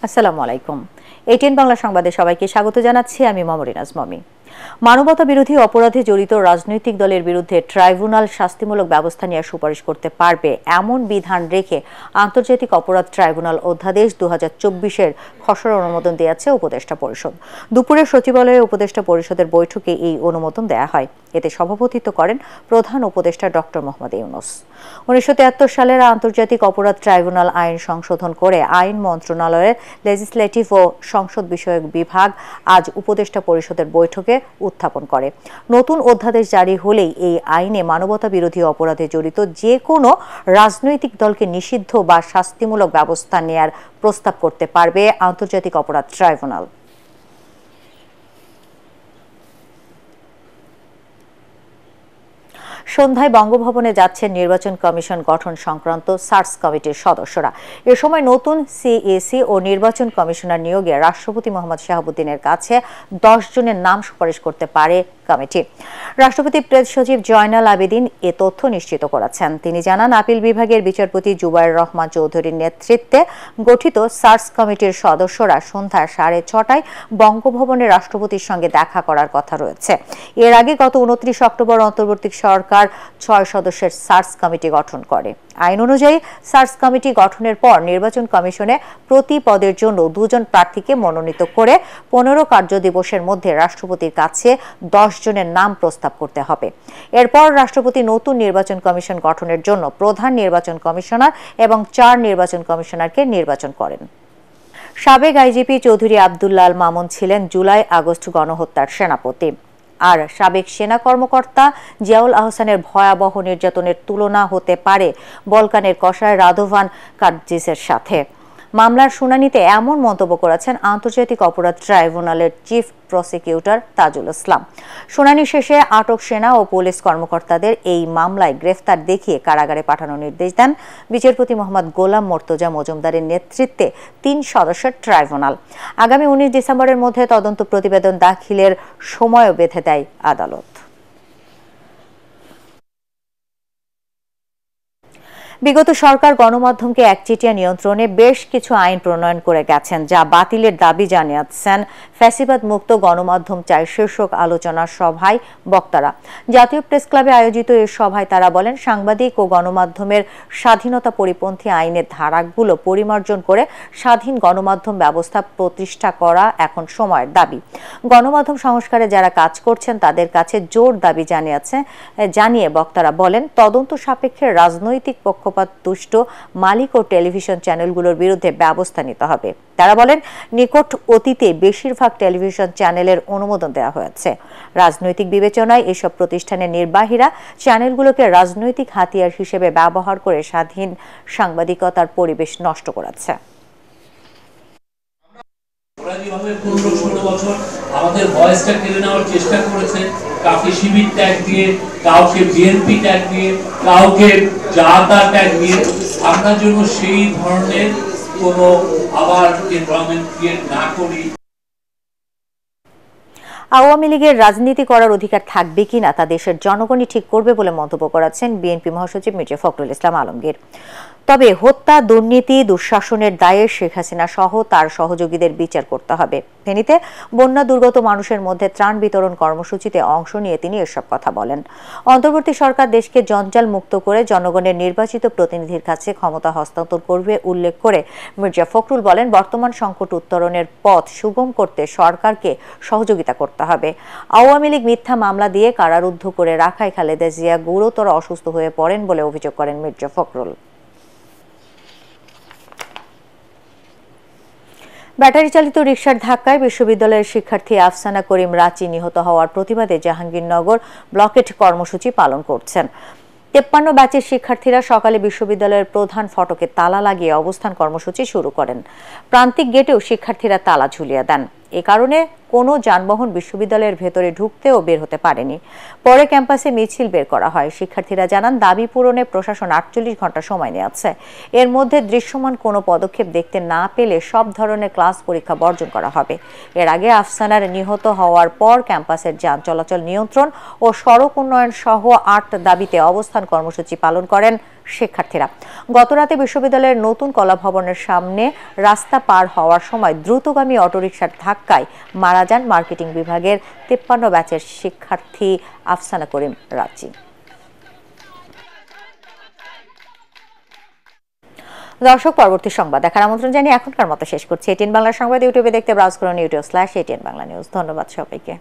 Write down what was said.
আসসালামু আলাইকুম। এটিএন বাংলা সংবাদে সবাইকে স্বাগত জানাচ্ছি। আমি মমরিনাজ মমি। মানবতা বিরোধী অপরাধে জড়িত রাজনৈতিক দলের বিরুদ্ধে ট্রাইব্যুনাল শাস্তিমূলক ব্যবস্থা নেওয়ার সুপারিশ করতে পারবে এমন বিধান রেখে আন্তর্জাতিক অপরাধ ট্রাইব্যুনাল অধ্যাদেশ 2024-এর খসড়া অনুমোদন দিয়েছে উপদেষ্টা পরিষদ। দুপুরে সচিবালয়ে উপদেষ্টা পরিষদের বৈঠকে এই অনুমোদন দেয়া হয়। এতে সভাপতিত্ব করেন প্রধান উপদেষ্টা ডক্টর মোহাম্মদ ইউনূস। 1973 সালের আন্তর্জাতিক অপরাধ ট্রাইব্যুনাল আইন সংশোধন করে আইন মন্ত্রণালয়ের লেজিসলেটিভ ও সংসদ বিষয়ক বিভাগ আজ উপদেষ্টা পরিষদের বৈঠকে উত্থাপন করে। নতুন অধ্যাদেশ জারি হলেই এই আইনে মানবতা বিরোধী অপরাধে জড়িত যে কোনো রাজনৈতিক দলকে নিষিদ্ধ বা শাস্তিমূলক ব্যবস্থা নেয়ার প্রস্তাব করতে পারবে আন্তর্জাতিক অপরাধ ট্রাইব্যুনাল। সন্ধ্যায় বঙ্গভবনে যাচ্ছেন নির্বাচন কমিশন গঠন সংক্রান্ত সার্চ কমিটির সদস্যরা। এ সময় নতুন সিইসি ও নির্বাচন কমিশনার নিয়োগে রাষ্ট্রপতি মোহাম্মদ শাহাবুদ্দিনের কাছে 10 জনের নাম সুপারিশ করতে পারে কমিটি। রাষ্ট্রপতি প্রেস সচিব জয়নাল আবেদিন এ তথ্য নিশ্চিত করেছেন। তিনি জানান, আপিল বিভাগের বিচারপতি জুবায়ের রহমান চৌধুরীর নেতৃত্বে গঠিত সার্চ কমিটির সদস্যরা সন্ধ্যা 6:30টায় বঙ্গভবনে রাষ্ট্রপতির সঙ্গে দেখা করার কথা রয়েছে। এর আগে গত 29 অক্টোবর অন্তর্বর্তী সরকার 6 সদস্যের সার্চ কমিটি গঠন করে। আইন অনুযায়ী সার্চ কমিটি গঠনের পর নির্বাচন কমিশনে প্রতি পদের জন্য 2 জন প্রার্থীকে মনোনীত করে 15 কার্য দিবসের মধ্যে রাষ্ট্রপতির কাছে 10 জনের নাম প্রস্তাব করতে হবে। এরপর রাষ্ট্রপতি নতুন নির্বাচন কমিশন গঠনের জন্য প্রধান নির্বাচন কমিশনার এবং 4 নির্বাচন কমিশনারকে নির্বাচন করেন। সাবেক আইজিপি চৌধুরী আব্দুল্লাহ আল মামুন ছিলেন জুলাই-আগস্ট গণহত্যার সেনাপতি। আর সাবেক সেনা কর্মকর্তা জিয়াউল আহসানের ভয়াবহ নির্যাতনের তুলনা হতে পারে বলকানের কসাই রাদোভান কাদজিসের সাথে। মামলার শুনানিতে এমন মন্তব্য করেছেন আন্তর্জাতিক অপরাধ ট্রাইব্যুনালের চিফ প্রসিকিউটর তাজুল ইসলাম। শুনানি শেষে আটক সেনা ও পুলিশ কর্মকর্তাদের এই মামলায় গ্রেফতার দেখিয়ে কারাগারে পাঠানোর নির্দেশ দেন বিচারপতি মোহাম্মদ গোলাম মর্তজা মজুমদারের নেতৃত্বে 3 সদস্যের ট্রাইব্যুনাল। আগামী 19 ডিসেম্বরের মধ্যে তদন্ত প্রতিবেদন দাখিলের সময়ও বেঁধে দেয় আদালত। বিগত সরকার গণমাধ্যমকে একচেটিয়া নিয়ন্ত্রণে বেশ কিছু আইন প্রণয়ন করে গেছেন, যা বাতিলের দাবি জানিয়েছেন ফ্যাসিবাদ মুক্ত গণমাধ্যম চাই শীর্ষক আলোচনা সভায় বক্তারা। জাতীয় প্রেস ক্লাবে আয়োজিত এই সভায় তারা বলেন, সাংবাদিক ও গণমাধ্যমের স্বাধীনতা পরিপন্থী আইনের ধারাগুলো পরিমার্জন করে স্বাধীন গণমাধ্যম ব্যবস্থা প্রতিষ্ঠা করা এখন সময়ের দাবি। গণমাধ্যম সংস্কারে যারা কাজ করছেন তাদের কাছে জোর দাবি জানিয়ে বক্তারা বলেন, তদন্ত সাপেক্ষে রাজনৈতিক পক্ষপাতদুষ্ট মালিক ও টেলিভিশন চ্যানেলগুলোর বিরুদ্ধে ব্যবস্থা নিতে হবে। তারা বলেন, নিকট অতীতে বেশিরভাগ টেলিভিশন চ্যানেলের অনুমোদন দেওয়া হয়েছে। রাজনৈতিক বিবেচনায় এসব প্রতিষ্ঠানের নির্বাহীরা চ্যানেলগুলোকে রাজনৈতিক হাতিয়ার হিসেবে ব্যবহার করে স্বাধীন সাংবাদিকতার পরিবেশ নষ্ট করেছে। আমাদের ভয়েসটা কেড়ে নেওয়ার চেষ্টা করেছে, কাউকে শিবির ট্যাগ দিয়ে, কাউকে বিএনপি ট্যাগ দিয়ে, কাউকে জাতা ট্যাগ দিয়ে। আমরা যেন সেই ধরনের কোনো আবার এনভায়রনমেন্ট ক্রিয়েট না করি। আওয়ামী লীগের রাজনীতি করার অধিকার থাকবে কিনা তা দেশের জনগণই ঠিক করবে বলে মন্তব্য করেছেন বিএনপি মহাসচিব মির্জা ফখরুল ইসলাম আলমগীর। তবে হত্যা, দুর্নীতি, দুঃশাসনের দায়ে শেখ হাসিনা সহ তার সহযোগীদের বিচার করতে হবে। ফেনীতে বন্যা দুর্গত মানুষের মধ্যে ত্রাণ বিতরণ কর্মসূচিতে অংশ নিয়ে তিনি এসব কথা বলেন। অন্তর্বর্তী সরকার দেশকে জঞ্জাল মুক্ত করে জনগণের নির্বাচিত প্রতিনিধির কাছে ক্ষমতা হস্তান্তর করবে উল্লেখ করে মির্জা ফখরুল বলেন, বর্তমান সংকট উত্তরণের পথ সুগম করতে সরকারকে সহযোগিতা করতে হবে। আওয়ামী লীগ মিথ্যা মামলা দিয়ে কারারুদ্ধ করে রাখায় খালেদা জিয়া গুরুতর অসুস্থ হয়ে পড়েন বলে অভিযোগ করেন মির্জা ফখরুল। ব্যাটারি চালিত রিকশার ধাক্কায় বিশ্ববিদ্যালয়ের শিক্ষার্থী আফসানা করিম রাচি নিহত হওয়ার প্রতিবাদে জাহাঙ্গীরনগর ব্লকেট কর্মসূচি পালন করছেন। 53 ব্যাচের শিক্ষার্থীরা সকালে বিশ্ববিদ্যালয়ের প্রধান ফটকে তালা লাগিয়ে অবস্থান কর্মসূচি শুরু করেন। প্রান্তিক গেটেও শিক্ষার্থীরা তালা ঝুলিয়ে দেন। এ কারণে কোনো যানবাহন বিশ্ববিদ্যালয়ের ভেতরে ঢুকতে ও বের হতে পারেনি। পরে ক্যাম্পাসে মিছিল বের করা হয়। শিক্ষার্থীরা জানান, দাবি পূরণে প্রশাসন 48 ঘন্টা সময় নিয়েছে। এর মধ্যে দৃশ্যমান কোনো পদক্ষেপ দেখতে না পেলে সব ধরনের ক্লাস পরীক্ষা বর্জন করা হবে। এর আগে আফসানার নিহত হওয়ার পর ক্যাম্পাসের যান চলাচল নিয়ন্ত্রণ ও সড়ক উন্নয়ন সহ 8 দাবিতে অবস্থান কর্মসূচি পালন করেন শিক্ষার্থীরা। গতরাতে বিশ্ববিদ্যালয়ের নতুন কলা ভবনের সামনে রাস্তা পার হওয়ার সময় দ্রুতগামী অটোরিকশার ধাক্কায় মারা যান মার্কেটিং বিভাগের 53 ব্যাচের শিক্ষার্থী আফসানা করিম রাজি। দর্শক, পরবর্তী সংবাদ দেখার আমন্ত্রণ জানিয়ে এখনকার মতো শেষ করছি। এটিএন বাংলা সংবাদ ইউটিউবে দেখতে ব্রাউজ করুন youtube/ATN Bangla News। ধন্যবাদ সবাইকে।